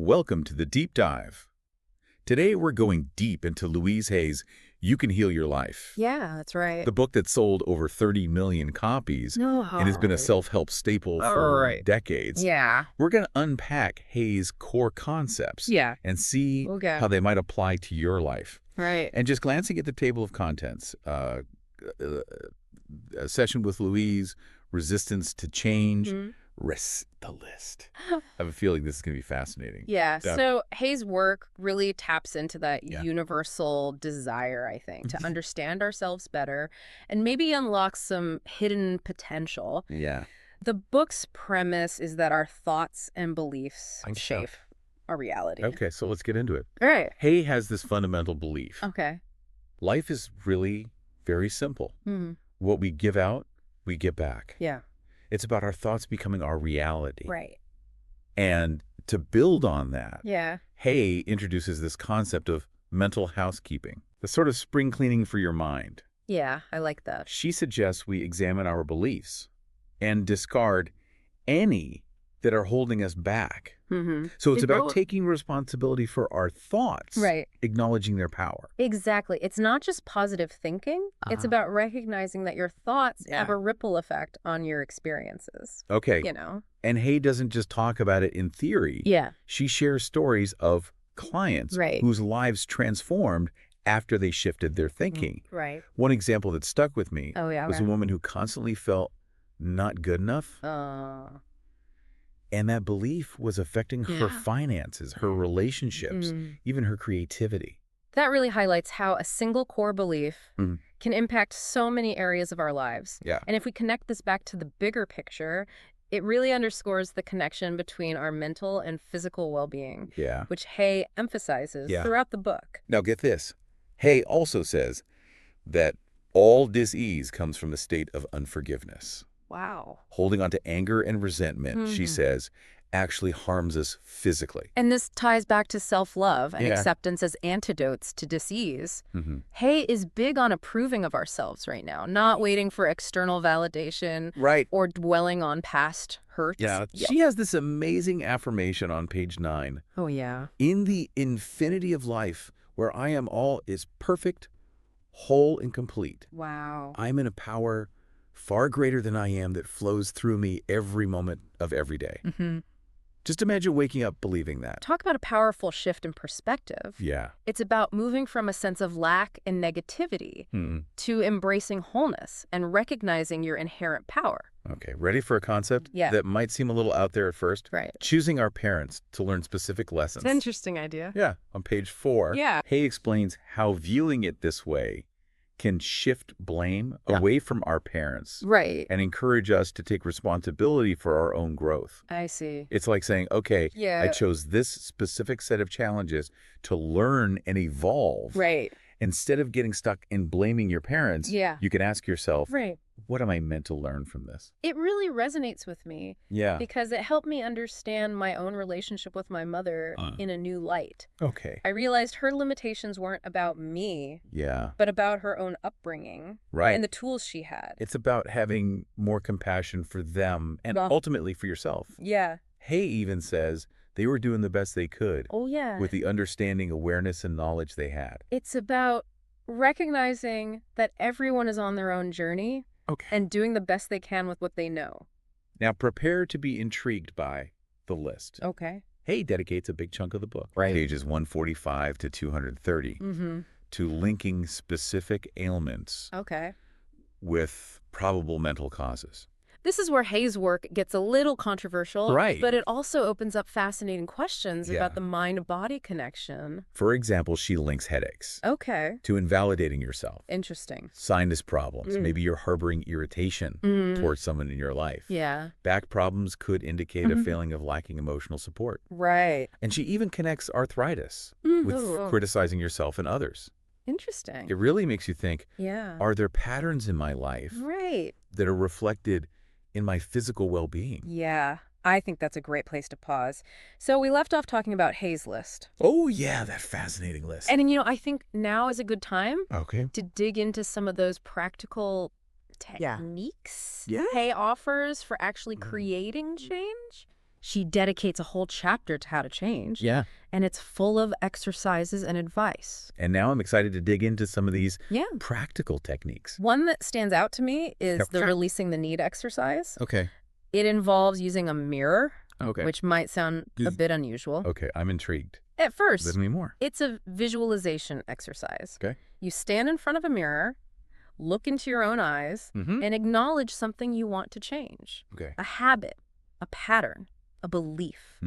Welcome to the Deep Dive. Today we're going deep into Louise Hay's You Can Heal Your Life. Yeah, that's right. The book that sold over 30 million copies No. and has been a self-help staple for decades. Yeah. We're going to unpack Hay's core concepts and see how they might apply to your life. Right. And just glancing at the table of contents, a session with Louise, resistance to change, the list. I have a feeling this is going to be fascinating. Yeah. So Hay's work really taps into that universal desire, I think, to understand ourselves better and maybe unlock some hidden potential. Yeah. The book's premise is that our thoughts and beliefs shape our reality. Okay, so let's get into it. All right. Hay has this fundamental belief. Okay. Life is really very simple. What we give out, we get back. Yeah. It's about our thoughts becoming our reality. Right. And to build on that, Hay introduces this concept of mental housekeeping, the sort of spring cleaning for your mind. Yeah, I like that. She suggests we examine our beliefs and discard any that are holding us back. So it's about taking responsibility for our thoughts, acknowledging their power. Exactly. It's not just positive thinking. It's about recognizing that your thoughts have a ripple effect on your experiences. Okay. You know? And Hay doesn't just talk about it in theory. Yeah. She shares stories of clients whose lives transformed after they shifted their thinking. Right. One example that stuck with me was a okay. woman who constantly felt not good enough. And that belief was affecting her finances, her relationships, even her creativity. That really highlights how a single core belief can impact so many areas of our lives. Yeah. And if we connect this back to the bigger picture, it really underscores the connection between our mental and physical well-being, which Hay emphasizes throughout the book. Now get this. Hay also says that all dis-ease comes from a state of unforgiveness. Wow. Holding on to anger and resentment, she says, actually harms us physically. And this ties back to self-love and acceptance as antidotes to disease. Hay is big on approving of ourselves right now, not waiting for external validation or dwelling on past hurts. Yeah, she has this amazing affirmation on page 9. Oh, yeah. In the infinity of life, where I am all is perfect, whole, and complete. Wow. I'm in a power far greater than I am that flows through me every moment of every day. Just imagine waking up believing that. Talk about a powerful shift in perspective. Yeah. It's about moving from a sense of lack and negativity to embracing wholeness and recognizing your inherent power. Okay, ready for a concept that might seem a little out there at first? Right. Choosing our parents to learn specific lessons. It's an interesting idea. Yeah, on page 4, Yeah. Hay explains how viewing it this way can shift blame away from our parents Right. and encourage us to take responsibility for our own growth. I see. It's like saying, okay, I chose this specific set of challenges to learn and evolve. Right. Instead of getting stuck in blaming your parents, you can ask yourself, Right. what am I meant to learn from this? It really resonates with me. Yeah. Because it helped me understand my own relationship with my mother in a new light. Okay. I realized her limitations weren't about me, but about her own upbringing and the tools she had. It's about having more compassion for them and ultimately for yourself. Yeah. Hay even says they were doing the best they could with the understanding, awareness, and knowledge they had. It's about recognizing that everyone is on their own journey and doing the best they can with what they know. Now prepare to be intrigued by the list. Okay. Hay dedicates a big chunk of the book, pages 145 to 230, to linking specific ailments with probable mental causes. This is where Hay's work gets a little controversial, Right. but it also opens up fascinating questions about the mind-body connection. For example, she links headaches Okay. to invalidating yourself. Interesting. Sinus problems. Maybe you're harboring irritation towards someone in your life. Yeah. Back problems could indicate a feeling of lacking emotional support. Right. And she even connects arthritis with criticizing yourself and others. Interesting. It really makes you think, Yeah. are there patterns in my life that are reflected in my physical well-being? Yeah. I think that's a great place to pause. So we left off talking about Hay's list. Oh, yeah, that fascinating list. And, you know, I think now is a good time to dig into some of those practical techniques Yeah. Hay offers for actually creating change. She dedicates a whole chapter to how to change. Yeah. And it's full of exercises and advice. And now I'm excited to dig into some of these practical techniques. One that stands out to me is the releasing the need exercise. Okay. It involves using a mirror, which might sound a bit unusual. Okay, I'm intrigued. At first, Tell me more. It's a visualization exercise. Okay. You stand in front of a mirror, look into your own eyes, and acknowledge something you want to change. Okay. A habit, a pattern, a belief.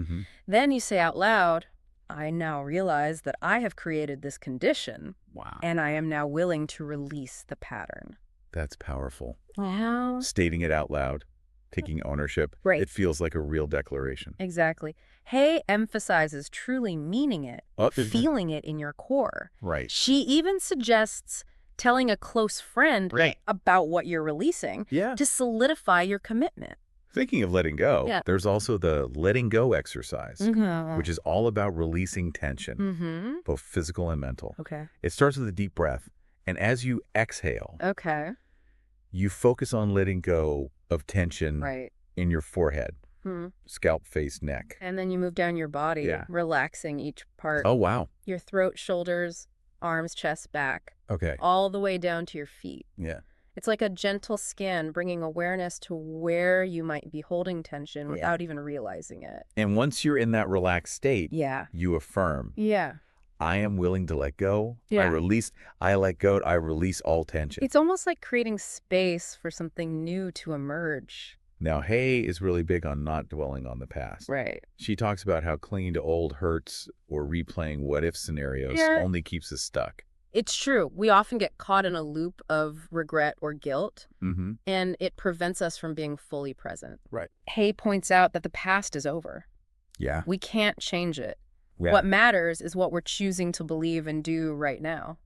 Then you say out loud, I now realize that I have created this condition. Wow. And I am now willing to release the pattern. That's powerful. Wow. Stating it out loud, taking ownership. Right. It feels like a real declaration. Exactly. Hay emphasizes truly meaning it, feeling it in your core. Right. She even suggests telling a close friend about what you're releasing to solidify your commitment. Thinking of letting go, there's also the letting go exercise, which is all about releasing tension, both physical and mental. Okay. It starts with a deep breath, and as you exhale, you focus on letting go of tension in your forehead, scalp, face, neck. And then you move down your body, relaxing each part. Oh, wow. Your throat, shoulders, arms, chest, back. Okay. All the way down to your feet. Yeah. It's like a gentle scan, bringing awareness to where you might be holding tension without even realizing it. And once you're in that relaxed state, you affirm. Yeah. I am willing to let go. I let go. I release all tension. It's almost like creating space for something new to emerge. Now, Hay is really big on not dwelling on the past. Right. She talks about how clinging to old hurts or replaying what-if scenarios only keeps us stuck. It's true. We often get caught in a loop of regret or guilt, and it prevents us from being fully present. Right. Hay points out that the past is over. Yeah. We can't change it. Yeah. What matters is what we're choosing to believe and do right now.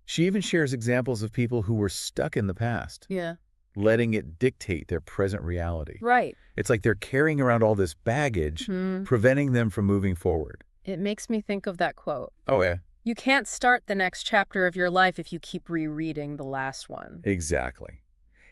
She even shares examples of people who were stuck in the past. Yeah. Letting it dictate their present reality. Right. It's like they're carrying around all this baggage, preventing them from moving forward. It makes me think of that quote. Oh, yeah. You can't start the next chapter of your life if you keep rereading the last one. Exactly.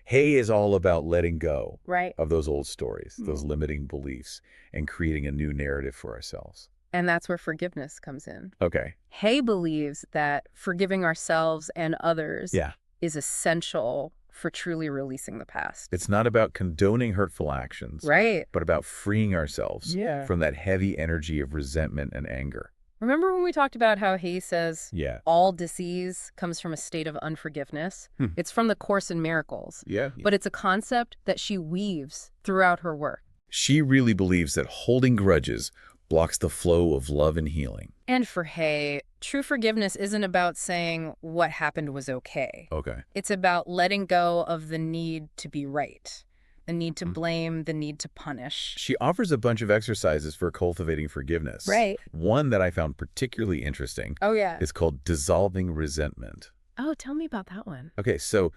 Hay is all about letting go of those old stories, those limiting beliefs, and creating a new narrative for ourselves. And that's where forgiveness comes in. Okay. Hay believes that forgiving ourselves and others is essential for truly releasing the past. It's not about condoning hurtful actions, but about freeing ourselves from that heavy energy of resentment and anger. Remember when we talked about how Hay says all disease comes from a state of unforgiveness? It's from the Course in Miracles. But it's a concept that she weaves throughout her work. She really believes that holding grudges blocks the flow of love and healing. And for Hay, true forgiveness isn't about saying what happened was okay. It's about letting go of the need to be right, the need to blame, the need to punish. She offers a bunch of exercises for cultivating forgiveness. One that I found particularly interesting is called dissolving resentment. Oh, tell me about that one. Okay, so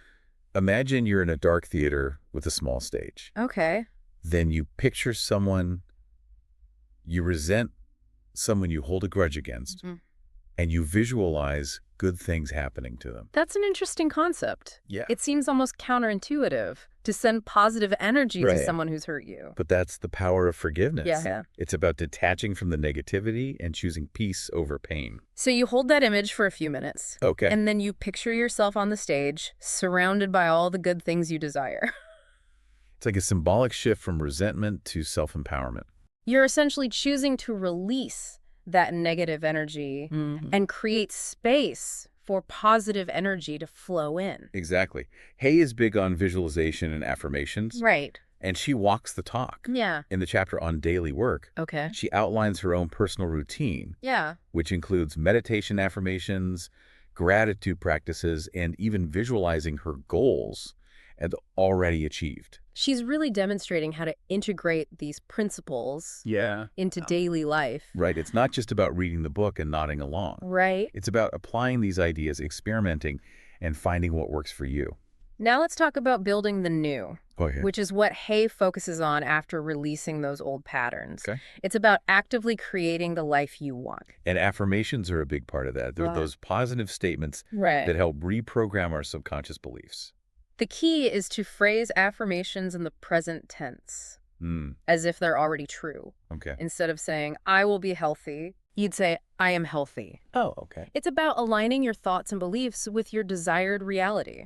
imagine you're in a dark theater with a small stage. Then you picture someone you resent, someone you hold a grudge against, and you visualize good things happening to them. That's an interesting concept. It seems almost counterintuitive to send positive energy to someone who's hurt you. But that's the power of forgiveness. It's about detaching from the negativity and choosing peace over pain. So you hold that image for a few minutes. And then you picture yourself on the stage, surrounded by all the good things you desire. It's like a symbolic shift from resentment to self-empowerment. You're essentially choosing to release that negative energy and create space for positive energy to flow in. Exactly. Hay is big on visualization and affirmations. And she walks the talk. In the chapter on daily work, she outlines her own personal routine, which includes meditation affirmations, gratitude practices, and even visualizing her goals and already achieved. She's really demonstrating how to integrate these principles into daily life. It's not just about reading the book and nodding along. It's about applying these ideas, experimenting, and finding what works for you. Now let's talk about building the new, which is what Hay focuses on after releasing those old patterns. It's about actively creating the life you want. And affirmations are a big part of that. They're those positive statements that help reprogram our subconscious beliefs. The key is to phrase affirmations in the present tense. as if they're already true. Okay. Instead of saying, I will be healthy, you'd say, I am healthy. Oh, okay. It's about aligning your thoughts and beliefs with your desired reality.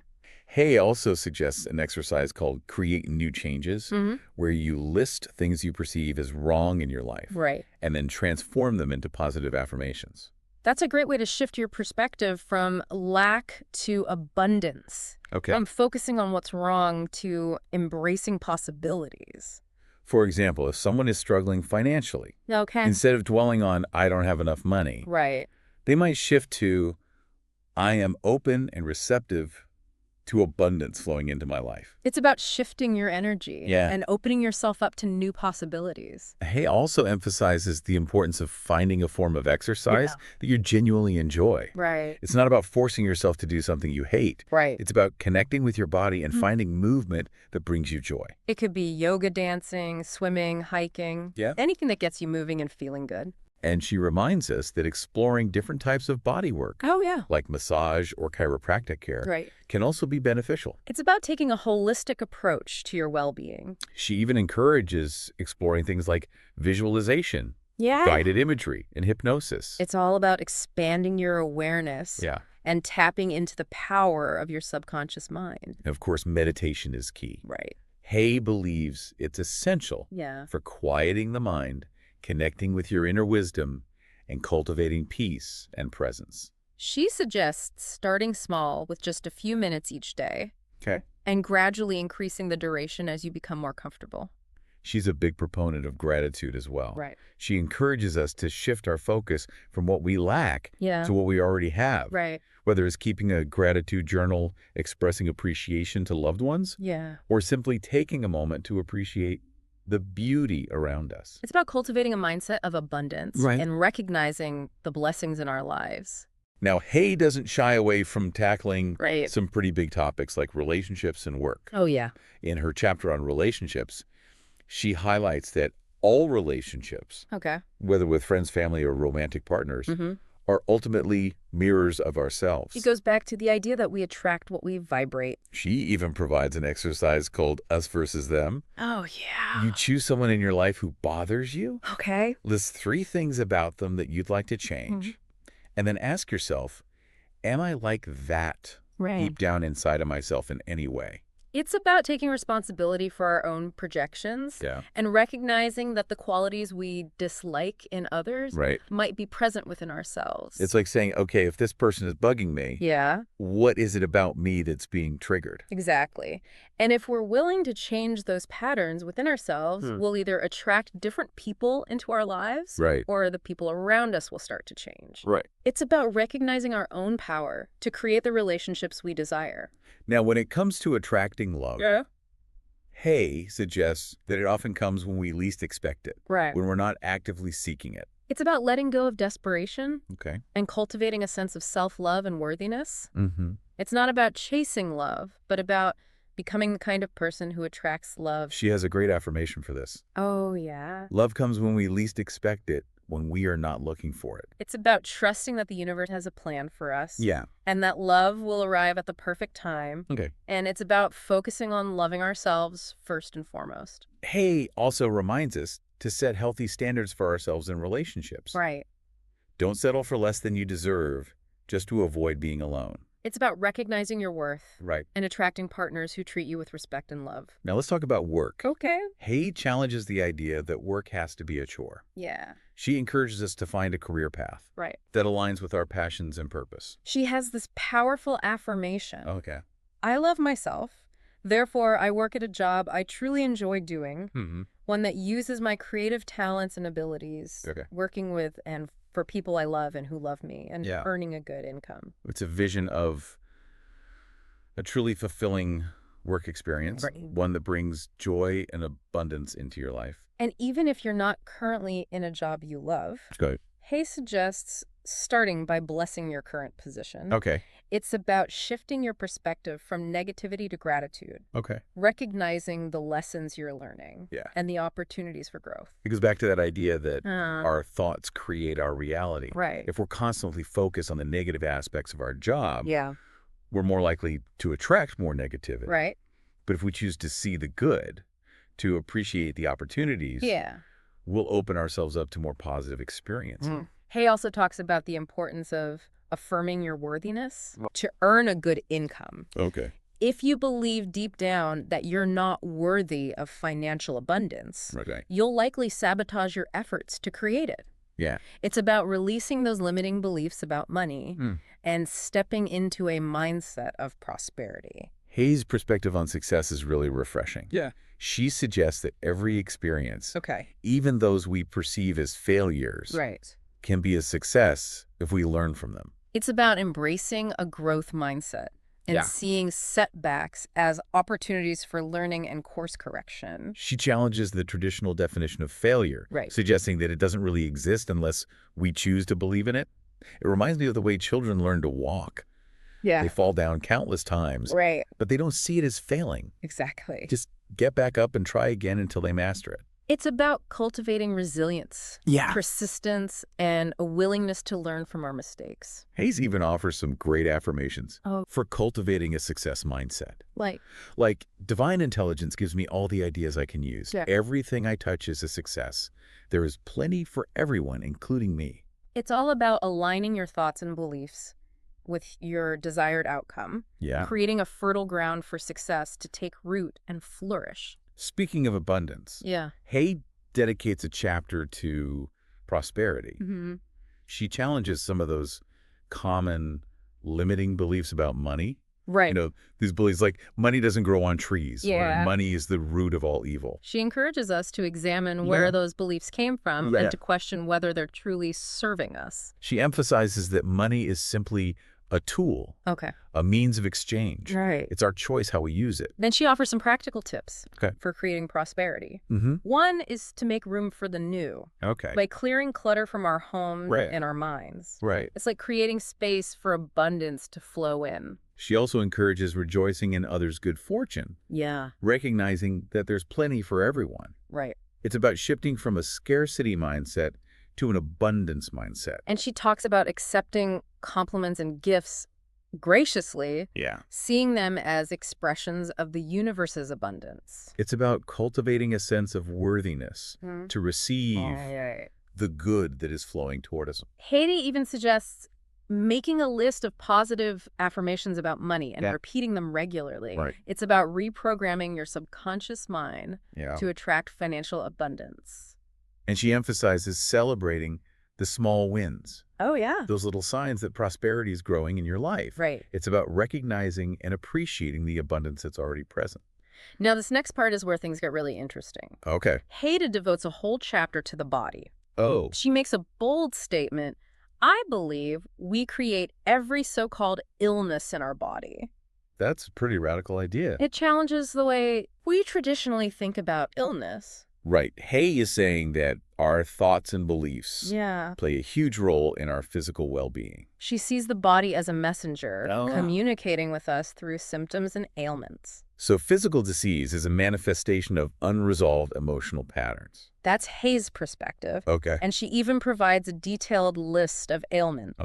Hay also suggests an exercise called Create New Changes, where you list things you perceive as wrong in your life. Right. And then transform them into positive affirmations. That's a great way to shift your perspective from lack to abundance. Okay. From focusing on what's wrong to embracing possibilities. For example, if someone is struggling financially, instead of dwelling on, I don't have enough money, they might shift to, I am open and receptive to abundance flowing into my life. It's about shifting your energy and opening yourself up to new possibilities. Hay also emphasizes the importance of finding a form of exercise that you genuinely enjoy. Right. It's not about forcing yourself to do something you hate. Right. It's about connecting with your body and finding movement that brings you joy. It could be yoga, dancing, swimming, hiking, anything that gets you moving and feeling good. And she reminds us that exploring different types of body work, like massage or chiropractic care, can also be beneficial. It's about taking a holistic approach to your well-being. She even encourages exploring things like visualization, guided imagery, and hypnosis. It's all about expanding your awareness and tapping into the power of your subconscious mind. And of course, meditation is key. Right. Hay believes it's essential for quieting the mind, connecting with your inner wisdom, and cultivating peace and presence. She suggests starting small with just a few minutes each day and gradually increasing the duration as you become more comfortable. She's a big proponent of gratitude as well. Right. She encourages us to shift our focus from what we lack to what we already have. Right. Whether it's keeping a gratitude journal, expressing appreciation to loved ones, or simply taking a moment to appreciate the beauty around us. It's about cultivating a mindset of abundance and recognizing the blessings in our lives. Now, Hay doesn't shy away from tackling some pretty big topics like relationships and work. Oh, yeah. In her chapter on relationships, she highlights that all relationships, whether with friends, family, or romantic partners, are ultimately mirrors of ourselves. It goes back to the idea that we attract what we vibrate. She even provides an exercise called Us versus Them. Oh, yeah. You choose someone in your life who bothers you. Okay. List 3 things about them that you'd like to change. And then ask yourself, am I like that deep down inside of myself in any way? It's about taking responsibility for our own projections and recognizing that the qualities we dislike in others might be present within ourselves. It's like saying, okay, if this person is bugging me, what is it about me that's being triggered? Exactly. And if we're willing to change those patterns within ourselves, we'll either attract different people into our lives or the people around us will start to change. It's about recognizing our own power to create the relationships we desire. Now, when it comes to attracting love, Hay suggests that it often comes when we least expect it, when we're not actively seeking it. It's about letting go of desperation and cultivating a sense of self-love and worthiness. It's not about chasing love, but about becoming the kind of person who attracts love. She has a great affirmation for this. Oh, yeah. Love comes when we least expect it, when we are not looking for it. It's about trusting that the universe has a plan for us. And that love will arrive at the perfect time. And it's about focusing on loving ourselves first and foremost. Hay also reminds us to set healthy standards for ourselves in relationships. Don't settle for less than you deserve just to avoid being alone. It's about recognizing your worth and attracting partners who treat you with respect and love. Now let's talk about work. Okay. Hay challenges the idea that work has to be a chore. She encourages us to find a career path that aligns with our passions and purpose. She has this powerful affirmation. I love myself. Therefore, I work at a job I truly enjoy doing, one that uses my creative talents and abilities, working with and for people I love and who love me, and earning a good income. It's a vision of a truly fulfilling work experience, one that brings joy and abundance into your life. And even if you're not currently in a job you love, Hay suggests starting by blessing your current position. It's about shifting your perspective from negativity to gratitude. Recognizing the lessons you're learning and the opportunities for growth. It goes back to that idea that our thoughts create our reality. If we're constantly focused on the negative aspects of our job, we're more likely to attract more negativity. But if we choose to see the good, to appreciate the opportunities, we'll open ourselves up to more positive experience. Hay also talks about the importance of affirming your worthiness to earn a good income. Okay. If you believe deep down that you're not worthy of financial abundance, you'll likely sabotage your efforts to create it. Yeah. It's about releasing those limiting beliefs about money and stepping into a mindset of prosperity. Hay's perspective on success is really refreshing. Yeah. She suggests that every experience, even those we perceive as failures, can be a success if we learn from them. It's about embracing a growth mindset and seeing setbacks as opportunities for learning and course correction. She challenges the traditional definition of failure, suggesting that it doesn't really exist unless we choose to believe in it. It reminds me of the way children learn to walk. Yeah. They fall down countless times, but they don't see it as failing. Exactly. Just get back up and try again until they master it. It's about cultivating resilience, persistence, and a willingness to learn from our mistakes. Hayes even offers some great affirmations for cultivating a success mindset. Like, divine intelligence gives me all the ideas I can use. Everything I touch is a success. There is plenty for everyone, including me. It's all about aligning your thoughts and beliefs with your desired outcome, creating a fertile ground for success to take root and flourish. Speaking of abundance, Hay dedicates a chapter to prosperity. She challenges some of those common limiting beliefs about money. You know, these beliefs like money doesn't grow on trees, or money is the root of all evil. She encourages us to examine where those beliefs came from and to question whether they're truly serving us. She emphasizes that money is simply a tool, a means of exchange. It's our choice how we use it. Then she offers some practical tips for creating prosperity. One is to make room for the new by clearing clutter from our homes and our minds. It's like creating space for abundance to flow in. She also encourages rejoicing in others' good fortune, recognizing that there's plenty for everyone. It's about shifting from a scarcity mindset to an abundance mindset. And she talks about accepting compliments and gifts graciously, seeing them as expressions of the universe's abundance. It's about cultivating a sense of worthiness to receive the good that is flowing toward us. Hay even suggests making a list of positive affirmations about money and repeating them regularly. It's about reprogramming your subconscious mind to attract financial abundance. And she emphasizes celebrating the small wins. Those little signs that prosperity is growing in your life. It's about recognizing and appreciating the abundance that's already present. Now, this next part is where things get really interesting. Hay devotes a whole chapter to the body. She makes a bold statement. I believe we create every so-called illness in our body. That's a pretty radical idea. It challenges the way we traditionally think about illness. Hay is saying that our thoughts and beliefs play a huge role in our physical well-being. She sees the body as a messenger, communicating with us through symptoms and ailments. So physical disease is a manifestation of unresolved emotional patterns. That's Hay's perspective. And she even provides a detailed list of ailments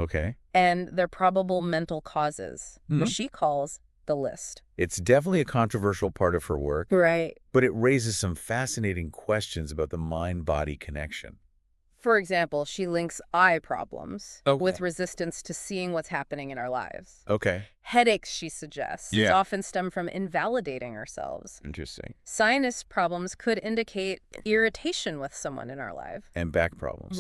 and their probable mental causes, which she calls the list. It's definitely a controversial part of her work, but it raises some fascinating questions about the mind-body connection. For example, she links eye problems with resistance to seeing what's happening in our lives. Headaches, she suggests, often stem from invalidating ourselves. Interesting. Sinus problems could indicate irritation with someone in our life. And back problems.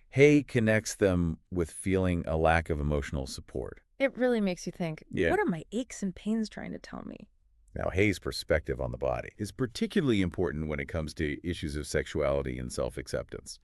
Hay connects them with feeling a lack of emotional support. It really makes you think, what are my aches and pains trying to tell me? Now, Hay's perspective on the body is particularly important when it comes to issues of sexuality and self-acceptance.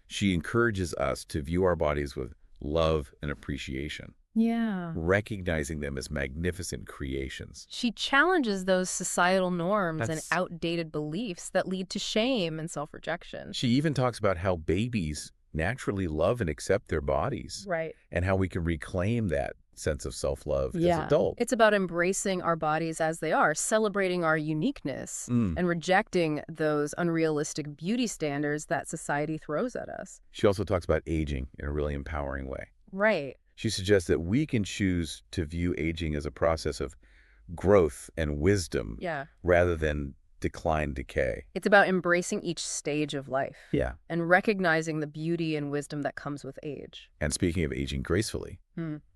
She encourages us to view our bodies with love and appreciation. Recognizing them as magnificent creations. She challenges those societal norms and outdated beliefs that lead to shame and self-rejection. She even talks about how babies naturally love and accept their bodies. And how we can reclaim that sense of self-love as adults. It's about embracing our bodies as they are, celebrating our uniqueness, and rejecting those unrealistic beauty standards that society throws at us. She also talks about aging in a really empowering way. She suggests that we can choose to view aging as a process of growth and wisdom rather than decline, decay. It's about embracing each stage of life. Yeah. And recognizing the beauty and wisdom that comes with age. And speaking of aging gracefully,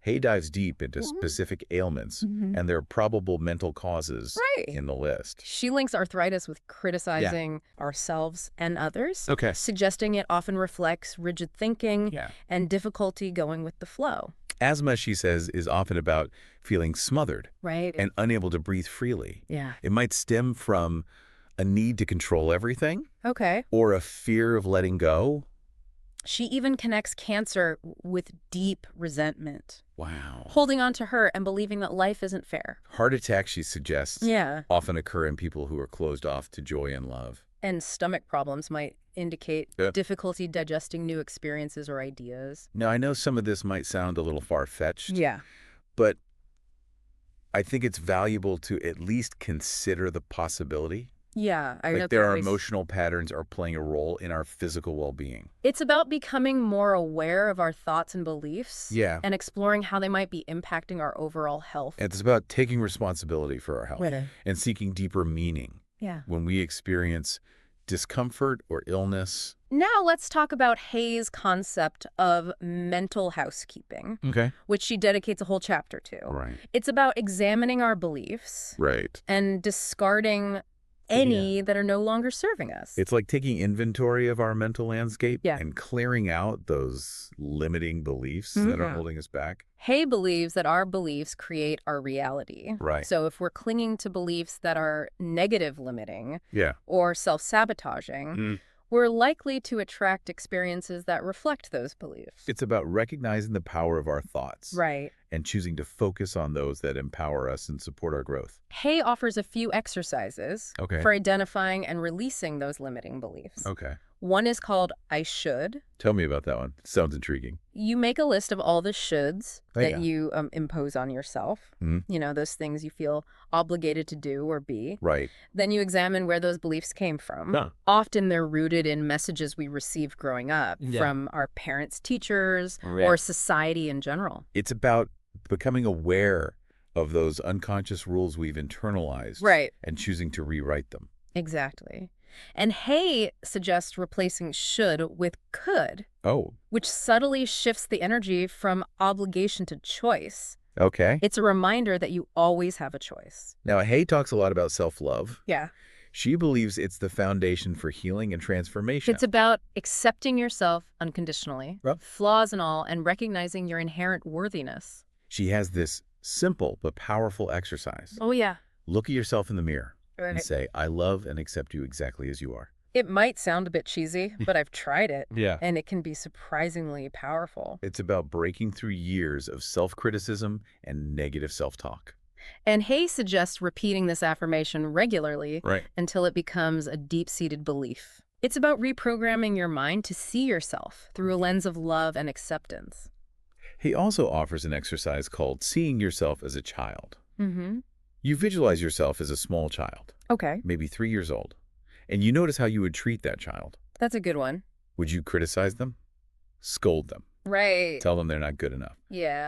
Hay dives deep into specific ailments and their probable mental causes in the list. She links arthritis with criticizing ourselves and others, suggesting it often reflects rigid thinking and difficulty going with the flow. Asthma, she says, is often about feeling smothered and unable to breathe freely. Yeah. It might stem from a need to control everything or a fear of letting go. She even connects cancer with deep resentment. Wow. Holding on to hurt and believing that life isn't fair. Heart attacks, she suggests, often occur in people who are closed off to joy and love. And stomach problems might indicate difficulty digesting new experiences or ideas. Now, I know some of this might sound a little far-fetched. Yeah. But I think it's valuable to at least consider the possibility. Yeah. Our emotional patterns are playing a role in our physical well-being. It's about becoming more aware of our thoughts and beliefs. Yeah. And exploring how they might be impacting our overall health. It's about taking responsibility for our health and seeking deeper meaning. Yeah. When we experience discomfort or illness. Now let's talk about Hay's concept of mental housekeeping, which she dedicates a whole chapter to. Right. It's about examining our beliefs and discarding any that are no longer serving us. It's like taking inventory of our mental landscape and clearing out those limiting beliefs that are holding us back. Hay believes that our beliefs create our reality. Right. So if we're clinging to beliefs that are negative limiting or self-sabotaging, we're likely to attract experiences that reflect those beliefs. It's about recognizing the power of our thoughts. Right. And choosing to focus on those that empower us and support our growth. Hay offers a few exercises for identifying and releasing those limiting beliefs. One is called I should. Tell me about that one. Sounds intriguing. You make a list of all the shoulds that you impose on yourself. You know, those things you feel obligated to do or be. Right. Then you examine where those beliefs came from. Often they're rooted in messages we received growing up from our parents, teachers, or society in general. It's about becoming aware of those unconscious rules we've internalized and choosing to rewrite them. Exactly. And Hay suggests replacing should with could, which subtly shifts the energy from obligation to choice. It's a reminder that you always have a choice. Now, Hay talks a lot about self-love. Yeah. She believes it's the foundation for healing and transformation. It's about accepting yourself unconditionally, flaws and all, and recognizing your inherent worthiness. She has this simple but powerful exercise. Look at yourself in the mirror. And say, I love and accept you exactly as you are. It might sound a bit cheesy, but I've tried it. And it can be surprisingly powerful. It's about breaking through years of self-criticism and negative self-talk. And Hay suggests repeating this affirmation regularly until it becomes a deep-seated belief. It's about reprogramming your mind to see yourself through a lens of love and acceptance. He also offers an exercise called seeing yourself as a child. You visualize yourself as a small child. Maybe 3 years old. And you notice how you would treat that child. That's a good one. Would you criticize them? Scold them? Tell them they're not good enough?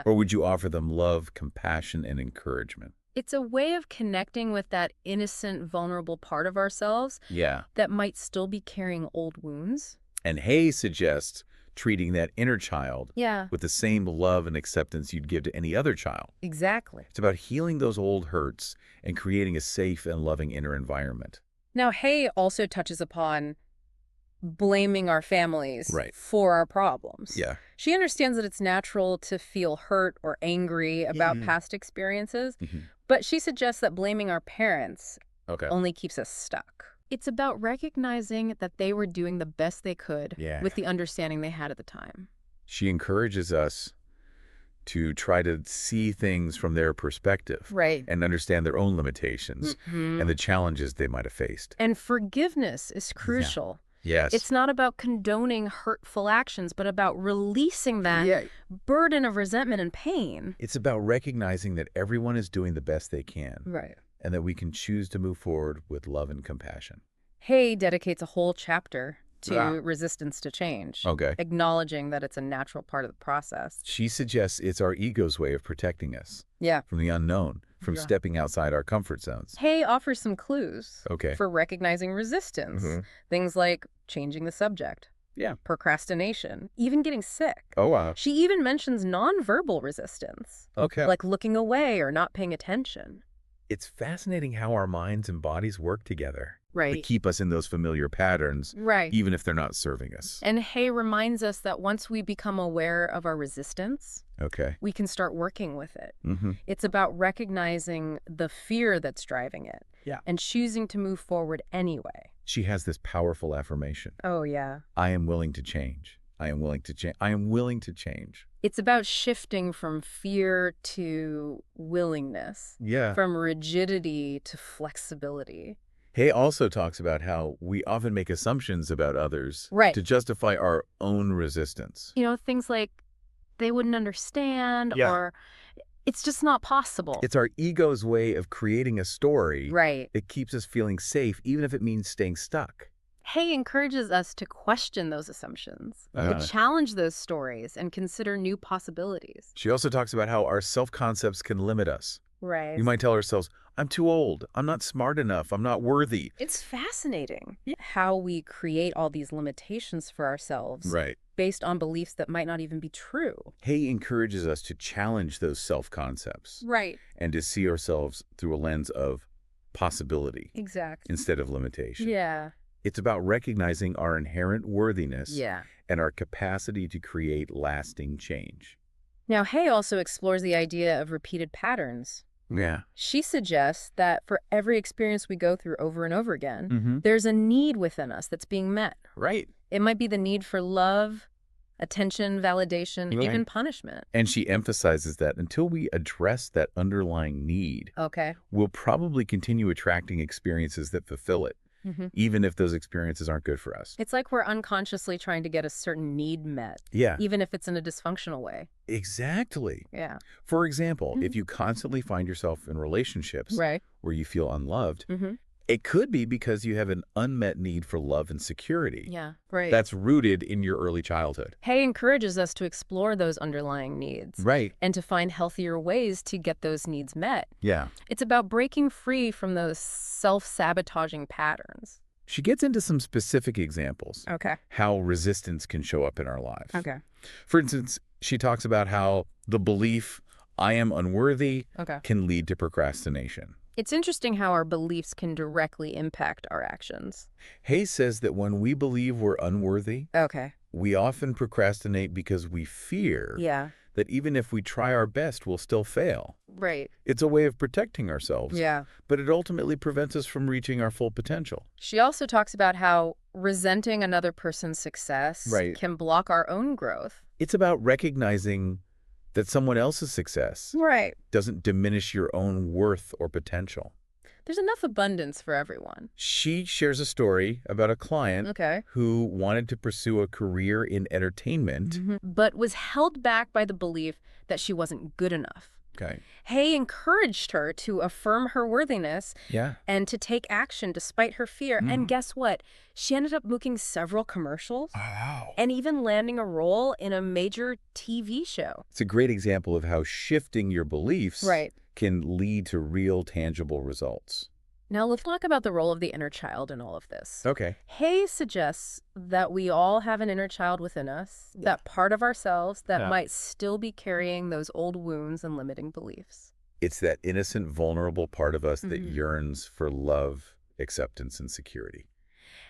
Or would you offer them love, compassion, and encouragement? It's a way of connecting with that innocent, vulnerable part of ourselves that might still be carrying old wounds. And Hay suggests treating that inner child with the same love and acceptance you'd give to any other child. Exactly. It's about healing those old hurts and creating a safe and loving inner environment. Now, Hay also touches upon blaming our families for our problems. She understands that it's natural to feel hurt or angry about past experiences, but she suggests that blaming our parents only keeps us stuck. It's about recognizing that they were doing the best they could with the understanding they had at the time. She encourages us to try to see things from their perspective and understand their own limitations and the challenges they might have faced. And forgiveness is crucial. Yes. It's not about condoning hurtful actions, but about releasing that burden of resentment and pain. It's about recognizing that everyone is doing the best they can. And that we can choose to move forward with love and compassion. Hay dedicates a whole chapter to resistance to change. Okay. Acknowledging that it's a natural part of the process. She suggests it's our ego's way of protecting us. Yeah. From the unknown, from stepping outside our comfort zones. Hay offers some clues Okay. for recognizing resistance. Things like changing the subject. Yeah. Procrastination. Even getting sick. Oh, wow. She even mentions nonverbal resistance. Okay. Like looking away or not paying attention. It's fascinating how our minds and bodies work together. Right. To keep us in those familiar patterns. Right. Even if they're not serving us. And Hay reminds us that once we become aware of our resistance, we can start working with it. It's about recognizing the fear that's driving it. Yeah. And choosing to move forward anyway. She has this powerful affirmation. Oh, yeah. I am willing to change. I am willing to change. I am willing to change. It's about shifting from fear to willingness. Yeah. From rigidity to flexibility. Hay also talks about how we often make assumptions about others to justify our own resistance. You know, things like they wouldn't understand or it's just not possible. It's our ego's way of creating a story that keeps us feeling safe, even if it means staying stuck. Hay encourages us to question those assumptions, to challenge those stories, and consider new possibilities. She also talks about how our self-concepts can limit us. Right. We might tell ourselves, I'm too old, I'm not smart enough, I'm not worthy. It's fascinating how we create all these limitations for ourselves based on beliefs that might not even be true. Hay encourages us to challenge those self-concepts and to see ourselves through a lens of possibility instead of limitation. Yeah. It's about recognizing our inherent worthiness and our capacity to create lasting change. Now, Hay also explores the idea of repeated patterns. Yeah. She suggests that for every experience we go through over and over again, there's a need within us that's being met. Right. It might be the need for love, attention, validation, even punishment. And she emphasizes that until we address that underlying need, we'll probably continue attracting experiences that fulfill it. Even if those experiences aren't good for us. It's like we're unconsciously trying to get a certain need met. Yeah. Even if it's in a dysfunctional way. Exactly. Yeah. For example, if you constantly find yourself in relationships where you feel unloved, it could be because you have an unmet need for love and security. Yeah, right. That's rooted in your early childhood. Hay encourages us to explore those underlying needs. Right. And to find healthier ways to get those needs met. Yeah. It's about breaking free from those self-sabotaging patterns. She gets into some specific examples. Okay. How resistance can show up in our lives. Okay. For instance, she talks about how the belief, I am unworthy, can lead to procrastination. It's interesting how our beliefs can directly impact our actions. Hay says that when we believe we're unworthy, we often procrastinate because we fear that even if we try our best, we'll still fail. Right. It's a way of protecting ourselves. Yeah. But it ultimately prevents us from reaching our full potential. She also talks about how resenting another person's success can block our own growth. It's about recognizing that someone else's success doesn't diminish your own worth or potential. There's enough abundance for everyone. She shares a story about a client who wanted to pursue a career in entertainment, but was held back by the belief that she wasn't good enough. Hay encouraged her to affirm her worthiness and to take action despite her fear. And guess what? She ended up booking several commercials and even landing a role in a major TV show. It's a great example of how shifting your beliefs can lead to real, tangible results. Now let's talk about the role of the inner child in all of this. Okay. Hay suggests that we all have an inner child within us, that part of ourselves that might still be carrying those old wounds and limiting beliefs. It's that innocent, vulnerable part of us that yearns for love, acceptance, and security.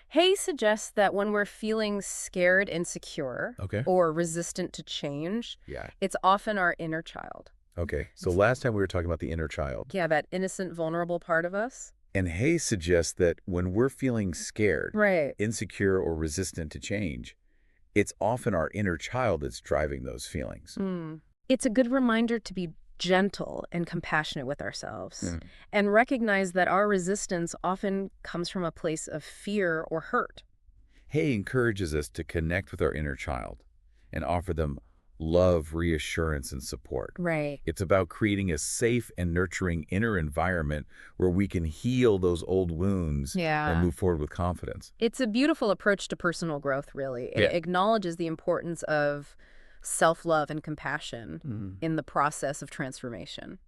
Hay suggests that when we're feeling scared, insecure, or resistant to change, it's often our inner child. Okay, so last time we were talking about the inner child. Yeah, that innocent, vulnerable part of us. And Hay suggests that when we're feeling scared, insecure, or resistant to change, it's often our inner child that's driving those feelings. It's a good reminder to be gentle and compassionate with ourselves and recognize that our resistance often comes from a place of fear or hurt. Hay encourages us to connect with our inner child and offer them love, reassurance, and support. Right. It's about creating a safe and nurturing inner environment where we can heal those old wounds and move forward with confidence. It's a beautiful approach to personal growth, really. It Yeah. acknowledges the importance of self-love and compassion in the process of transformation.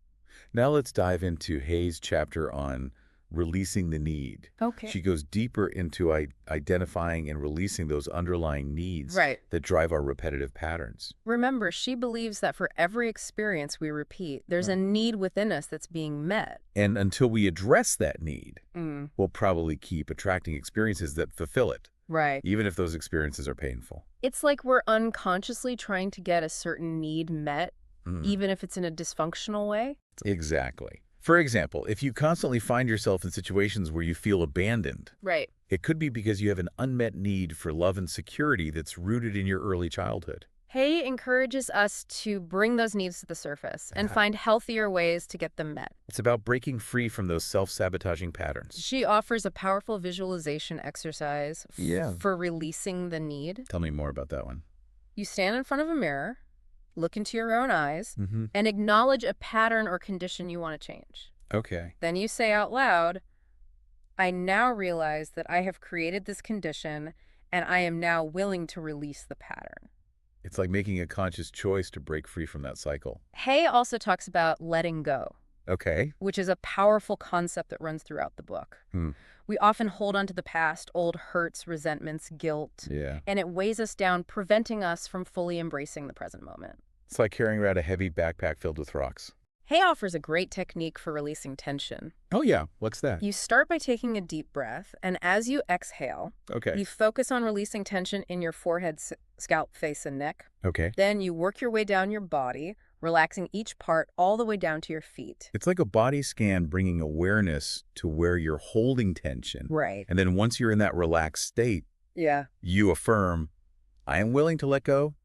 Now let's dive into Hay's chapter on releasing the need. Okay. She goes deeper into identifying and releasing those underlying needs that drive our repetitive patterns. Remember, she believes that for every experience we repeat, there's a need within us that's being met. And until we address that need, we'll probably keep attracting experiences that fulfill it. Right. Even if those experiences are painful. It's like we're unconsciously trying to get a certain need met, even if it's in a dysfunctional way. Exactly. For example, if you constantly find yourself in situations where you feel abandoned, it could be because you have an unmet need for love and security that's rooted in your early childhood. Hay encourages us to bring those needs to the surface and find healthier ways to get them met. It's about breaking free from those self-sabotaging patterns. She offers a powerful visualization exercise for releasing the need. Tell me more about that one. You stand in front of a mirror, look into your own eyes, and acknowledge a pattern or condition you want to change. Okay. Then you say out loud, I now realize that I have created this condition and I am now willing to release the pattern. It's like making a conscious choice to break free from that cycle. Hay also talks about letting go. Okay. Which is a powerful concept that runs throughout the book. We often hold on to the past, old hurts, resentments, guilt, and it weighs us down, preventing us from fully embracing the present moment. It's like carrying around a heavy backpack filled with rocks. Hay offers a great technique for releasing tension. Oh yeah, what's that? You start by taking a deep breath, and as you exhale, you focus on releasing tension in your forehead, scalp, face, and neck. Okay. Then you work your way down your body, relaxing each part all the way down to your feet. It's like a body scan bringing awareness to where you're holding tension. Right. And then once you're in that relaxed state, you affirm, I am willing to let go.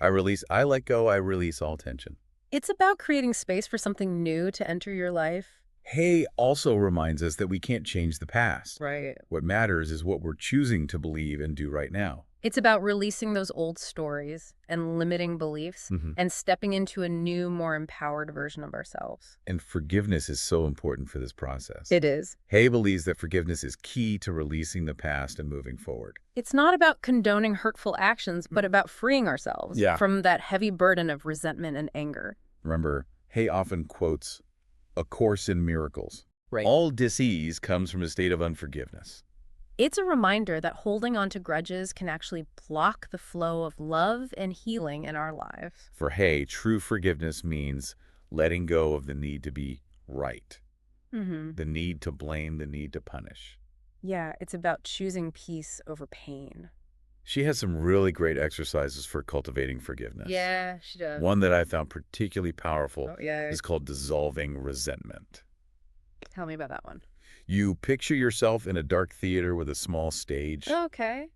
I let go, I release all tension. It's about creating space for something new to enter your life. Hay also reminds us that we can't change the past. Right. What matters is what we're choosing to believe and do right now. It's about releasing those old stories and limiting beliefs and stepping into a new, more empowered version of ourselves. And forgiveness is so important for this process. It is. Hay believes that forgiveness is key to releasing the past and moving forward. It's not about condoning hurtful actions, but about freeing ourselves from that heavy burden of resentment and anger. Remember, Hay often quotes A Course in Miracles. Right. All disease comes from a state of unforgiveness. It's a reminder that holding on to grudges can actually block the flow of love and healing in our lives. For Hay, true forgiveness means letting go of the need to be right, the need to blame, the need to punish. Yeah, it's about choosing peace over pain. She has some really great exercises for cultivating forgiveness. Yeah, she does. One that I found particularly powerful is called dissolving resentment. Tell me about that one. You picture yourself in a dark theater with a small stage. Okay.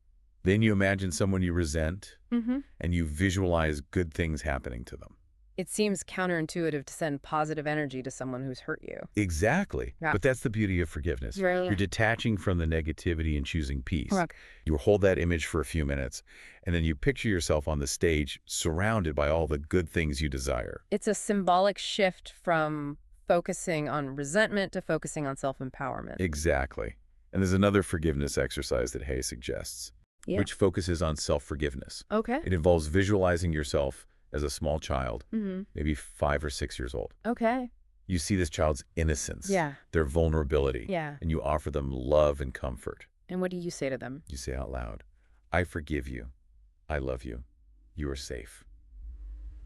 Then you imagine someone you resent, and you visualize good things happening to them. It seems counterintuitive to send positive energy to someone who's hurt you. Exactly. Yeah. But that's the beauty of forgiveness. Right. You're detaching from the negativity and choosing peace. Right. You hold that image for a few minutes, and then you picture yourself on the stage surrounded by all the good things you desire. It's a symbolic shift from focusing on resentment to focusing on self-empowerment. Exactly. And there's another forgiveness exercise that Hay suggests, which focuses on self-forgiveness. Okay. It involves visualizing yourself as a small child, maybe 5 or 6 years old. Okay. You see this child's innocence, Yeah. their vulnerability, Yeah. and you offer them love and comfort. And what do you say to them? You say out loud, I forgive you. I love you. You are safe.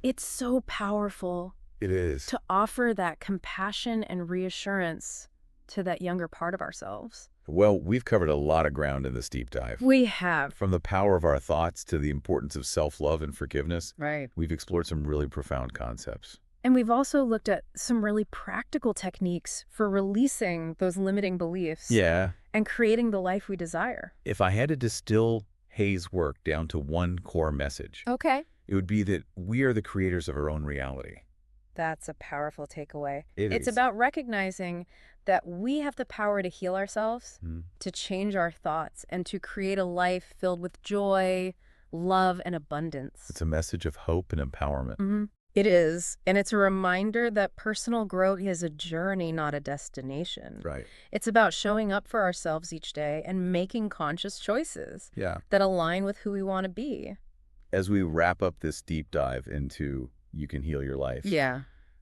It's so powerful. It is. To offer that compassion and reassurance to that younger part of ourselves. Well, we've covered a lot of ground in this deep dive. We have. From the power of our thoughts to the importance of self-love and forgiveness, Right. we've explored some really profound concepts. And we've also looked at some really practical techniques for releasing those limiting beliefs. Yeah. And creating the life we desire. If I had to distill Hay's work down to one core message, Okay. it would be that we are the creators of our own reality. That's a powerful takeaway. It's about recognizing that we have the power to heal ourselves, to change our thoughts, and to create a life filled with joy, love, and abundance. It's a message of hope and empowerment. It is, and it's a reminder that personal growth is a journey, not a destination. Right. It's about showing up for ourselves each day and making conscious choices that align with who we want to be. As we wrap up this deep dive into You Can Heal Your Life,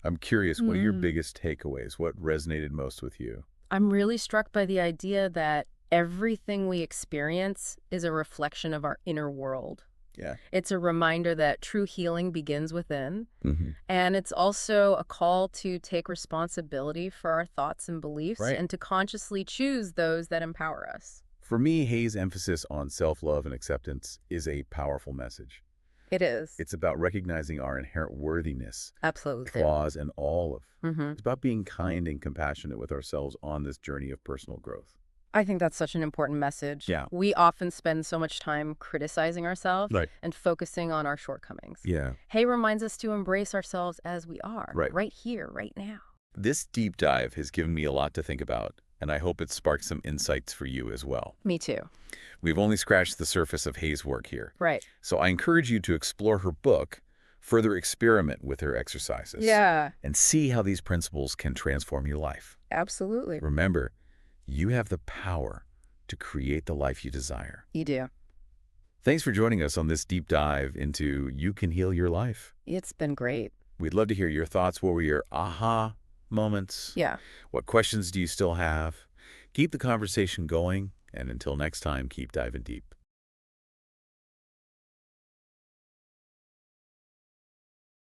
I'm curious, what are your biggest takeaways? What resonated most with you? I'm really struck by the idea that everything we experience is a reflection of our inner world. Yeah. It's a reminder that true healing begins within. And it's also a call to take responsibility for our thoughts and beliefs and to consciously choose those that empower us. For me, Hay's emphasis on self-love and acceptance is a powerful message. It is. It's about recognizing our inherent worthiness, absolutely, flaws, and all of. It's about being kind and compassionate with ourselves on this journey of personal growth. I think that's such an important message. Yeah. We often spend so much time criticizing ourselves and focusing on our shortcomings. Yeah. Hay reminds us to embrace ourselves as we are, right here, right now. This deep dive has given me a lot to think about, and I hope it sparked some insights for you as well. Me too. We've only scratched the surface of Hay's work here. Right. So I encourage you to explore her book, further experiment with her exercises, and see how these principles can transform your life. Absolutely. Remember, you have the power to create the life you desire. You do. Thanks for joining us on this deep dive into You Can Heal Your Life. It's been great. We'd love to hear your thoughts. What were your aha moments? Yeah. What questions do you still have? Keep the conversation going, and until next time, keep diving deep.